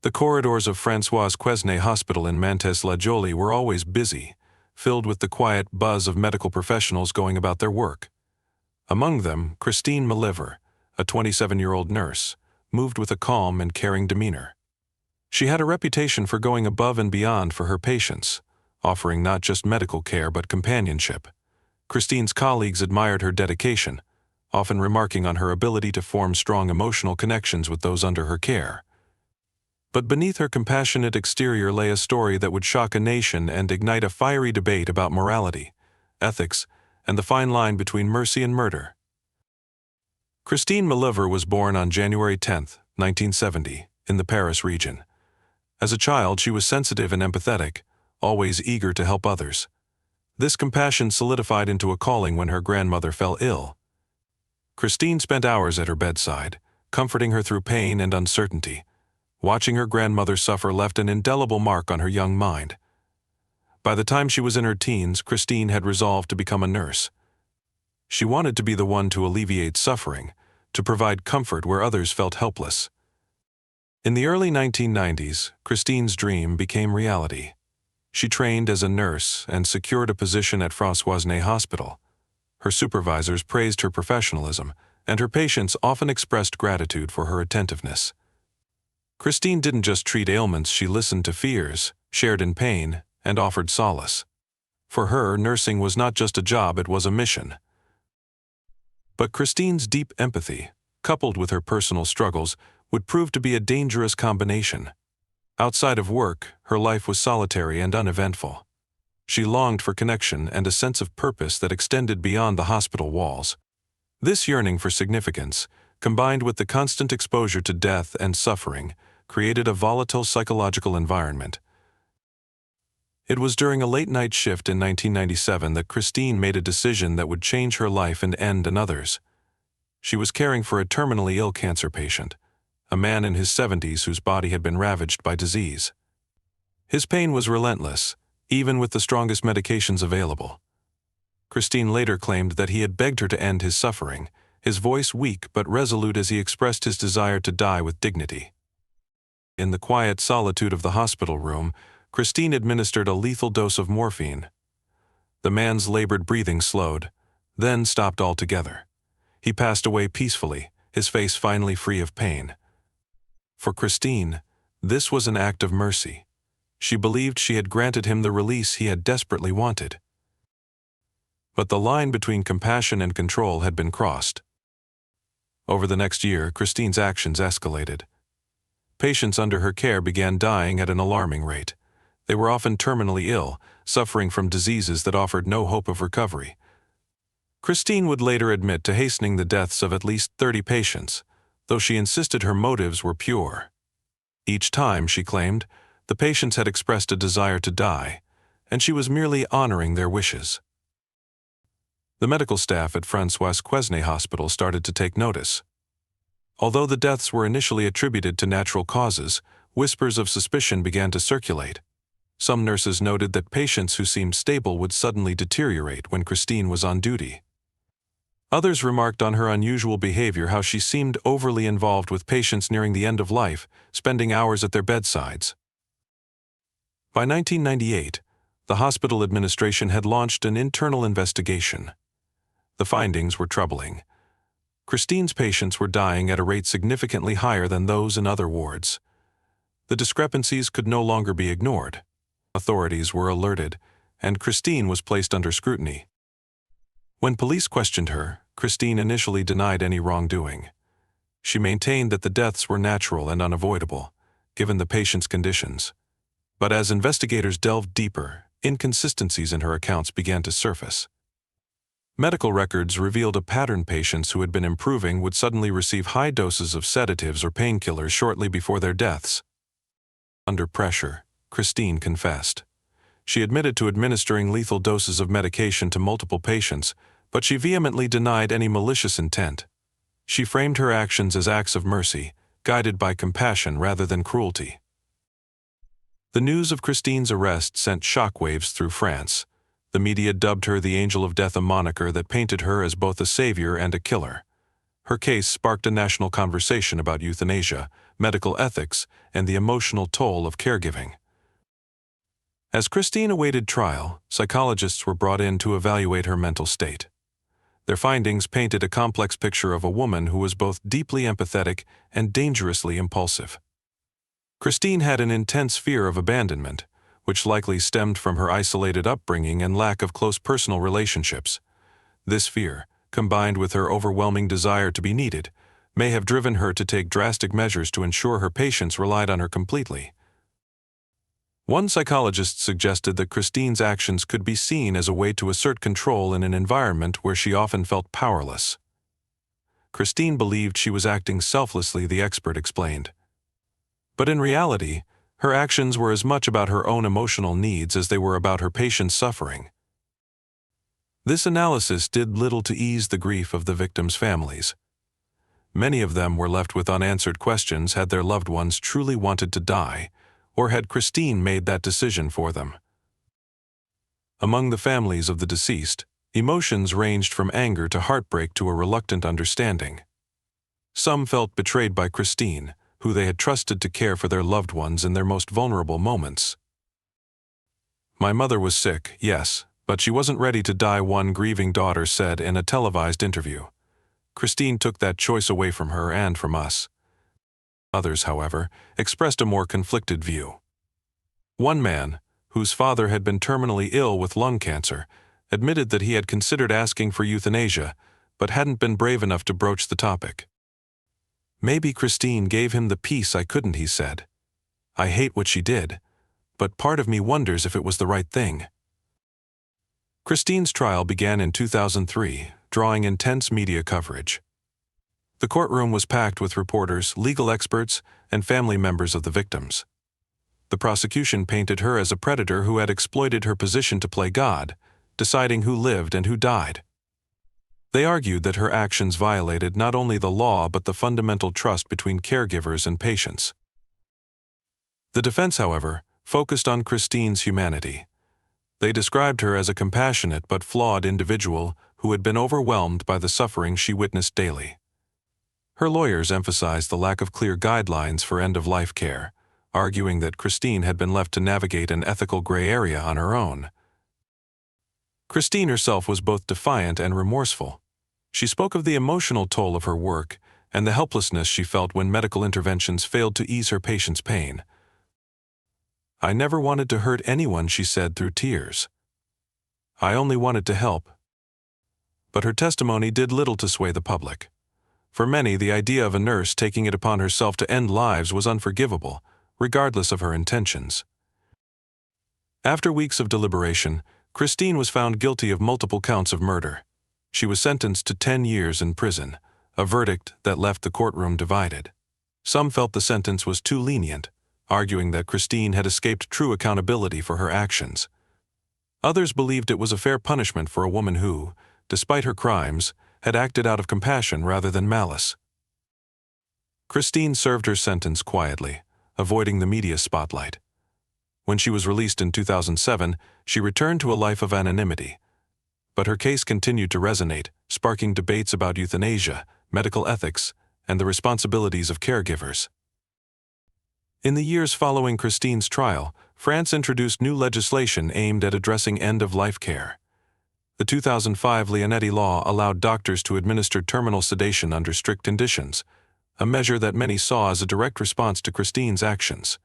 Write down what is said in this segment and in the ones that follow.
The corridors of Françoise Quesnay Hospital in Mantes-la-Jolie were always busy, filled with the quiet buzz of medical professionals going about their work. Among them, Christin Malèvre, a 27-year-old nurse, moved with a calm and caring demeanor. She had a reputation for going above and beyond for her patients, offering not just medical care but companionship. Christin's colleagues admired her dedication, often remarking on her ability to form strong emotional connections with those under her care. But beneath her compassionate exterior lay a story that would shock a nation and ignite a fiery debate about morality, ethics, and the fine line between mercy and murder. Christin Malèvre was born on January 10, 1970, in the Paris region. As a child, she was sensitive and empathetic, always eager to help others. This compassion solidified into a calling when her grandmother fell ill. Christin spent hours at her bedside, comforting her through pain and uncertainty. Watching her grandmother suffer left an indelible mark on her young mind. By the time she was in her teens, Christin had resolved to become a nurse. She wanted to be the one to alleviate suffering, to provide comfort where others felt helpless. In the early 1990s, Christin's dream became reality. She trained as a nurse and secured a position at Françoise Hospital. Her supervisors praised her professionalism, and her patients often expressed gratitude for her attentiveness. Christin didn't just treat ailments, she listened to fears, shared in pain, and offered solace. For her, nursing was not just a job, it was a mission. But Christin's deep empathy, coupled with her personal struggles, would prove to be a dangerous combination. Outside of work, her life was solitary and uneventful. She longed for connection and a sense of purpose that extended beyond the hospital walls. This yearning for significance, combined with the constant exposure to death and suffering, created a volatile psychological environment. It was during a late-night shift in 1997 that Christin made a decision that would change her life and end another's. She was caring for a terminally ill cancer patient, a man in his 70s whose body had been ravaged by disease. His pain was relentless, even with the strongest medications available. Christin later claimed that he had begged her to end his suffering, his voice weak but resolute as he expressed his desire to die with dignity. In the quiet solitude of the hospital room, Christin administered a lethal dose of morphine. The man's labored breathing slowed, then stopped altogether. He passed away peacefully, his face finally free of pain. For Christin, this was an act of mercy. She believed she had granted him the release he had desperately wanted. But the line between compassion and control had been crossed. Over the next year, Christin's actions escalated. Patients under her care began dying at an alarming rate. They were often terminally ill, suffering from diseases that offered no hope of recovery. Christin would later admit to hastening the deaths of at least 30 patients, though she insisted her motives were pure. Each time, she claimed, the patients had expressed a desire to die, and she was merely honoring their wishes. The medical staff at Françoise Quesnay Hospital started to take notice. Although the deaths were initially attributed to natural causes, whispers of suspicion began to circulate. Some nurses noted that patients who seemed stable would suddenly deteriorate when Christin was on duty. Others remarked on her unusual behavior, how she seemed overly involved with patients nearing the end of life, spending hours at their bedsides. By 1998, the hospital administration had launched an internal investigation. The findings were troubling. Christin's patients were dying at a rate significantly higher than those in other wards. The discrepancies could no longer be ignored. Authorities were alerted, and Christin was placed under scrutiny. When police questioned her, Christin initially denied any wrongdoing. She maintained that the deaths were natural and unavoidable, given the patient's conditions. But as investigators delved deeper, inconsistencies in her accounts began to surface. Medical records revealed a pattern: patients who had been improving would suddenly receive high doses of sedatives or painkillers shortly before their deaths. Under pressure, Christin confessed. She admitted to administering lethal doses of medication to multiple patients, but she vehemently denied any malicious intent. She framed her actions as acts of mercy, guided by compassion rather than cruelty. The news of Christin's arrest sent shockwaves through France. The media dubbed her the Angel of Death, a moniker that painted her as both a savior and a killer. Her case sparked a national conversation about euthanasia, medical ethics, and the emotional toll of caregiving. As Christine awaited trial, psychologists were brought in to evaluate her mental state. Their findings painted a complex picture of a woman who was both deeply empathetic and dangerously impulsive. Christine had an intense fear of abandonment, which likely stemmed from her isolated upbringing and lack of close personal relationships. This fear, combined with her overwhelming desire to be needed, may have driven her to take drastic measures to ensure her patients relied on her completely. One psychologist suggested that Christine's actions could be seen as a way to assert control in an environment where she often felt powerless. Christine believed she was acting selflessly, the expert explained. But in reality, her actions were as much about her own emotional needs as they were about her patients' suffering. This analysis did little to ease the grief of the victims' families. Many of them were left with unanswered questions: had their loved ones truly wanted to die, or had Christine made that decision for them? Among the families of the deceased, emotions ranged from anger to heartbreak to a reluctant understanding. Some felt betrayed by Christine, who they had trusted to care for their loved ones in their most vulnerable moments. "My mother was sick, yes, but she wasn't ready to die," one grieving daughter said in a televised interview. "Christine took that choice away from her and from us." Others, however, expressed a more conflicted view. One man, whose father had been terminally ill with lung cancer, admitted that he had considered asking for euthanasia, but hadn't been brave enough to broach the topic. "Maybe Christine gave him the peace I couldn't," he said. "I hate what she did, but part of me wonders if it was the right thing." Christine's trial began in 2003, drawing intense media coverage. The courtroom was packed with reporters, legal experts, and family members of the victims. The prosecution painted her as a predator who had exploited her position to play God, deciding who lived and who died. They argued that her actions violated not only the law but the fundamental trust between caregivers and patients. The defense, however, focused on Christine's humanity. They described her as a compassionate but flawed individual who had been overwhelmed by the suffering she witnessed daily. Her lawyers emphasized the lack of clear guidelines for end-of-life care, arguing that Christine had been left to navigate an ethical gray area on her own. Christine herself was both defiant and remorseful. She spoke of the emotional toll of her work and the helplessness she felt when medical interventions failed to ease her patients' pain. "I never wanted to hurt anyone," she said through tears. "I only wanted to help." But her testimony did little to sway the public. For many, the idea of a nurse taking it upon herself to end lives was unforgivable, regardless of her intentions. After weeks of deliberation, Christine was found guilty of multiple counts of murder. She was sentenced to 10 years in prison, a verdict that left the courtroom divided. Some felt the sentence was too lenient, arguing that Christine had escaped true accountability for her actions. Others believed it was a fair punishment for a woman who, despite her crimes, had acted out of compassion rather than malice. Christine served her sentence quietly, avoiding the media spotlight. When she was released in 2007, she returned to a life of anonymity. But her case continued to resonate, sparking debates about euthanasia, medical ethics, and the responsibilities of caregivers. In the years following Christine's trial, France introduced new legislation aimed at addressing end-of-life care. The 2005 Leonetti law allowed doctors to administer terminal sedation under strict conditions, a measure that many saw as a direct response to Christine's actions.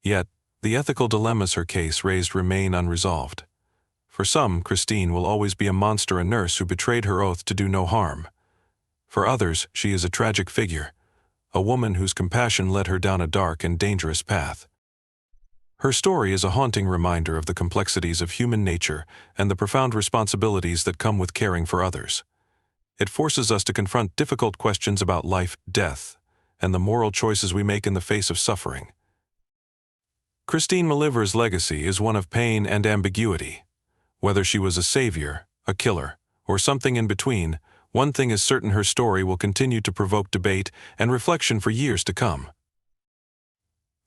Yet, the ethical dilemmas her case raised remain unresolved. For some, Christine will always be a monster, a nurse who betrayed her oath to do no harm. For others, she is a tragic figure, a woman whose compassion led her down a dark and dangerous path. Her story is a haunting reminder of the complexities of human nature and the profound responsibilities that come with caring for others. It forces us to confront difficult questions about life, death, and the moral choices we make in the face of suffering. Christine Malèvre's legacy is one of pain and ambiguity. Whether she was a savior, a killer, or something in between, one thing is certain: her story will continue to provoke debate and reflection for years to come.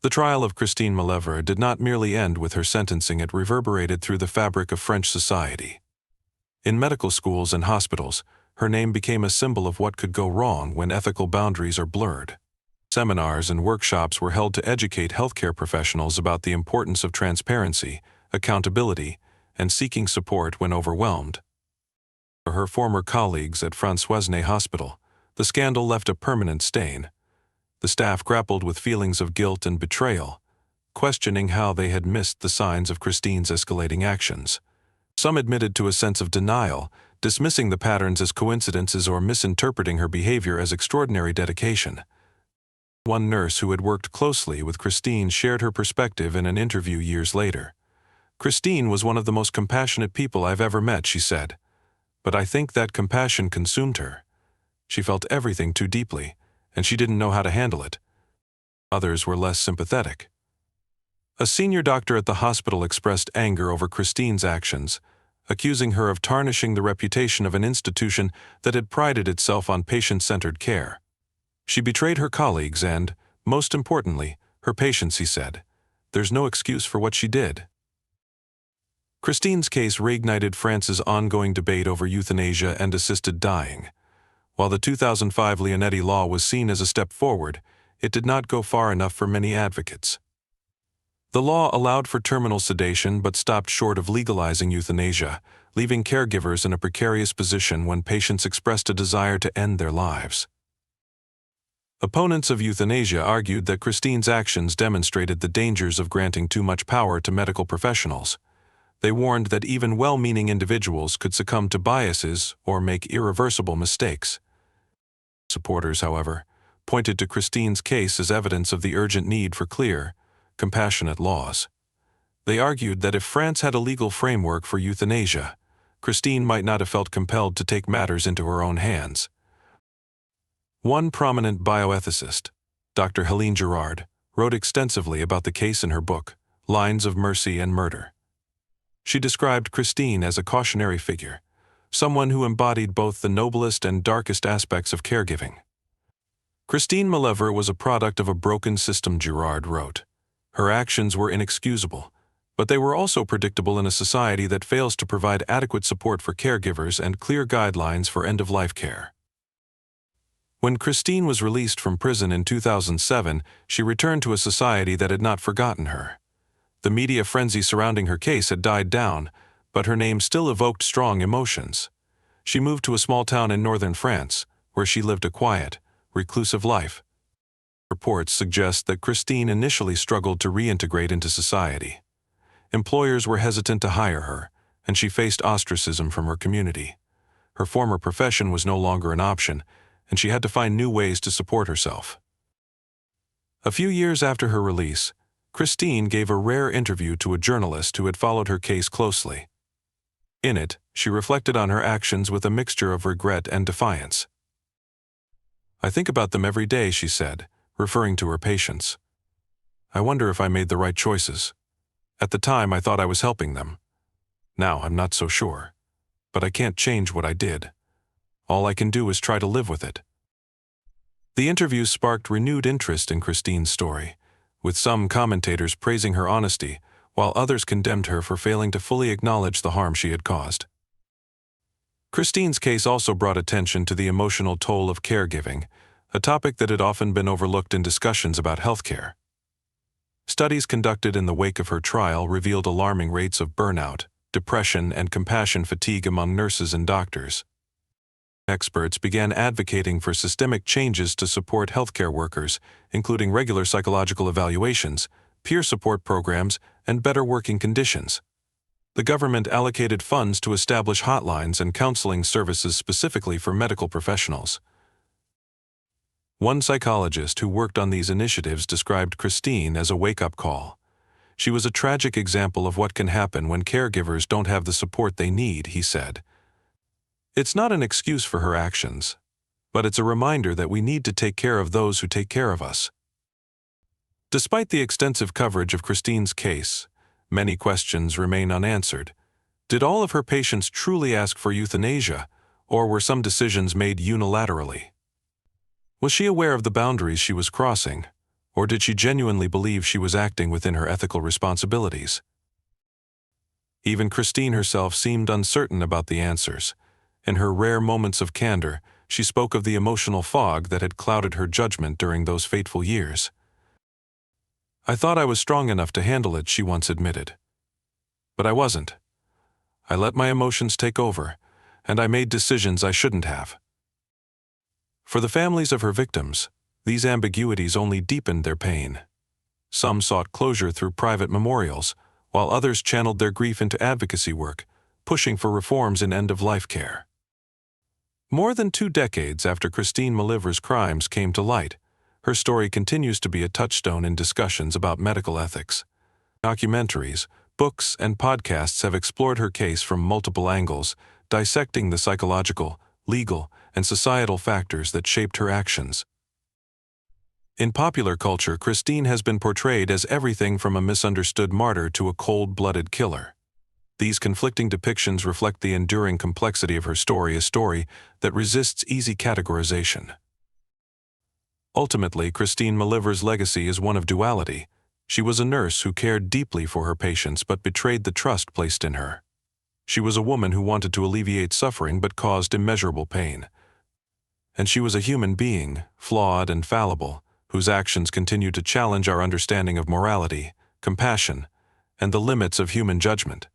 The trial of Christine Malèvre did not merely end with her sentencing, it reverberated through the fabric of French society. In medical schools and hospitals, her name became a symbol of what could go wrong when ethical boundaries are blurred. Seminars and workshops were held to educate healthcare professionals about the importance of transparency, accountability, and seeking support when overwhelmed. For her former colleagues at Françoise Hospital, the scandal left a permanent stain. The staff grappled with feelings of guilt and betrayal, questioning how they had missed the signs of Christine's escalating actions. Some admitted to a sense of denial, dismissing the patterns as coincidences or misinterpreting her behavior as extraordinary dedication. One nurse who had worked closely with Christine shared her perspective in an interview years later. "Christine was one of the most compassionate people I've ever met," she said. "But I think that compassion consumed her. She felt everything too deeply, and she didn't know how to handle it." Others were less sympathetic. A senior doctor at the hospital expressed anger over Christine's actions, accusing her of tarnishing the reputation of an institution that had prided itself on patient-centered care. "She betrayed her colleagues and, most importantly, her patients," he said. "There's no excuse for what she did." Christine's case reignited France's ongoing debate over euthanasia and assisted dying. While the 2005 Leonetti law was seen as a step forward, it did not go far enough for many advocates. The law allowed for terminal sedation but stopped short of legalizing euthanasia, leaving caregivers in a precarious position when patients expressed a desire to end their lives. Opponents of euthanasia argued that Christine's actions demonstrated the dangers of granting too much power to medical professionals. They warned that even well-meaning individuals could succumb to biases or make irreversible mistakes. Supporters, however, pointed to Christine's case as evidence of the urgent need for clear, compassionate laws. They argued that if France had a legal framework for euthanasia, Christine might not have felt compelled to take matters into her own hands. One prominent bioethicist, Dr. Helene Girard, wrote extensively about the case in her book, Lines of Mercy and Murder. She described Christine as a cautionary figure, someone who embodied both the noblest and darkest aspects of caregiving. Christine Malèvre was a product of a broken system, Girard wrote. Her actions were inexcusable, but they were also predictable in a society that fails to provide adequate support for caregivers and clear guidelines for end-of-life care. When Christine was released from prison in 2007, she returned to a society that had not forgotten her. The media frenzy surrounding her case had died down, but her name still evoked strong emotions. She moved to a small town in northern France, where she lived a quiet, reclusive life. Reports suggest that Christine initially struggled to reintegrate into society. Employers were hesitant to hire her, and she faced ostracism from her community. Her former profession was no longer an option, and she had to find new ways to support herself. A few years after her release, Christine gave a rare interview to a journalist who had followed her case closely. In it, she reflected on her actions with a mixture of regret and defiance. "I think about them every day," she said, referring to her patients. "I wonder if I made the right choices. At the time, I thought I was helping them. Now, I'm not so sure. But I can't change what I did. All I can do is try to live with it." The interview sparked renewed interest in Christine's story, with some commentators praising her honesty, while others condemned her for failing to fully acknowledge the harm she had caused. Christine's case also brought attention to the emotional toll of caregiving, a topic that had often been overlooked in discussions about healthcare. Studies conducted in the wake of her trial revealed alarming rates of burnout, depression, and compassion fatigue among nurses and doctors. Experts began advocating for systemic changes to support healthcare workers, including regular psychological evaluations, peer support programs, and better working conditions. The government allocated funds to establish hotlines and counseling services specifically for medical professionals. One psychologist who worked on these initiatives described Christine as a wake-up call. "She was a tragic example of what can happen when caregivers don't have the support they need," he said. "It's not an excuse for her actions, but it's a reminder that we need to take care of those who take care of us." Despite the extensive coverage of Christine's case, many questions remain unanswered. Did all of her patients truly ask for euthanasia, or were some decisions made unilaterally? Was she aware of the boundaries she was crossing, or did she genuinely believe she was acting within her ethical responsibilities? Even Christine herself seemed uncertain about the answers. In her rare moments of candor, She spoke of the emotional fog that had clouded her judgment during those fateful years. "I thought I was strong enough to handle it," she once admitted. "But I wasn't. I let my emotions take over, and I made decisions I shouldn't have." For the families of her victims, these ambiguities only deepened their pain. Some sought closure through private memorials, while others channeled their grief into advocacy work, pushing for reforms in end-of-life care. More than 2 decades after Christin Malèvre's crimes came to light, her story continues to be a touchstone in discussions about medical ethics. Documentaries, books, and podcasts have explored her case from multiple angles, dissecting the psychological, legal, and societal factors that shaped her actions. In popular culture, Christin has been portrayed as everything from a misunderstood martyr to a cold-blooded killer. These conflicting depictions reflect the enduring complexity of her story, a story that resists easy categorization. Ultimately, Christin Malèvre's legacy is one of duality. She was a nurse who cared deeply for her patients but betrayed the trust placed in her. She was a woman who wanted to alleviate suffering but caused immeasurable pain. And she was a human being, flawed and fallible, whose actions continue to challenge our understanding of morality, compassion, and the limits of human judgment.